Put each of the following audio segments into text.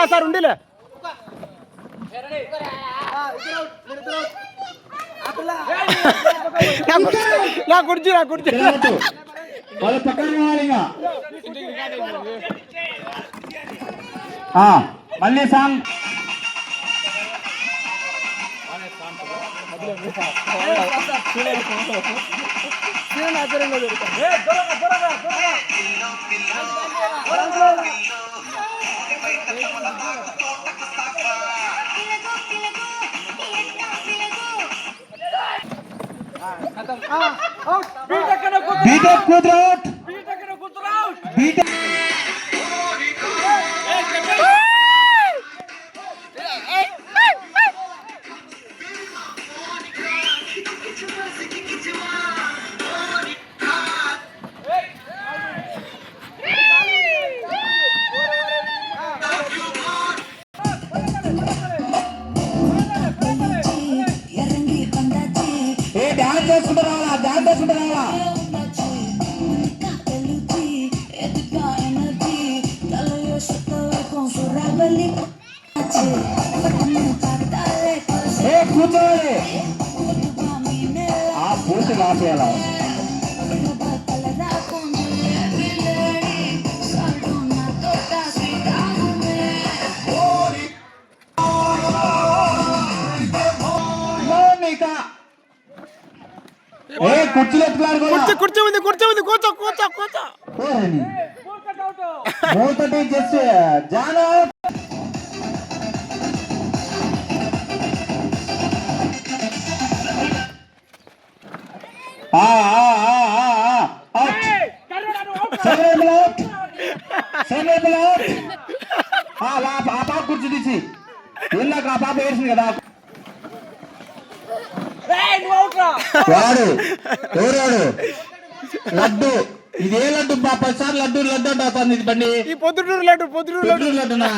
sir ఉండిలే నా కుర్చీ వాళ్ళ పక్కన మళ్ళీ సాంగ్ బీటెక్ కుదరౌట్ బీటెక్ డాన్స్ చేసుకుంటూ రావాలా కూర్చోవాలి పూర్తిగా ఆపేయాలా కుర్చీలో కుర్చీ ఉంది కూర్చో మూతటి జస్ట్ జానా పాప కుర్చీ తీసి వెళ్ళాక ఆ పాప ఏడ్చింది కదా వాడు ఎవరాడు లడ్డు ఇదే లడ్డు 10 సార్లు లడ్డు అవుతుంది ఇది బండి పొద్దుటూరు లడ్డునా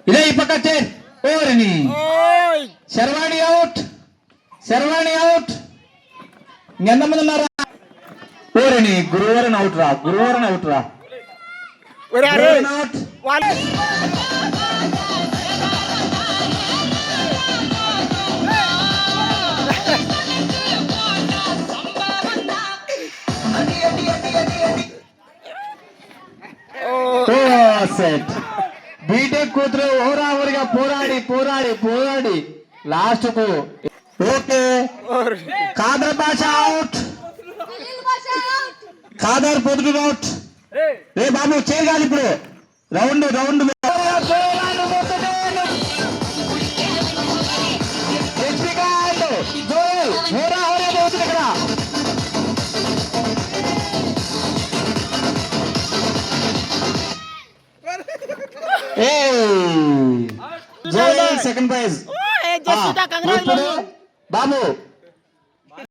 ఇదే ఈ పక్క చేర్ ఓరిని శర్వాణి అవుట్ ఎంతమంది ఉన్నారా ఓరిని గురువారం అవుట్ రా బీటెక్ కూతురు ఓరావరిగా పోరాడి లాస్ట్ కు ఓకే కాదర్ భాష అవుట్ కాదర్ పొద్దు అవుట్ రే బాబు చేయగాలి ఇప్పుడు రౌండ్ ఇక్కడ సెకండ్ ప్రైజ్ బాబు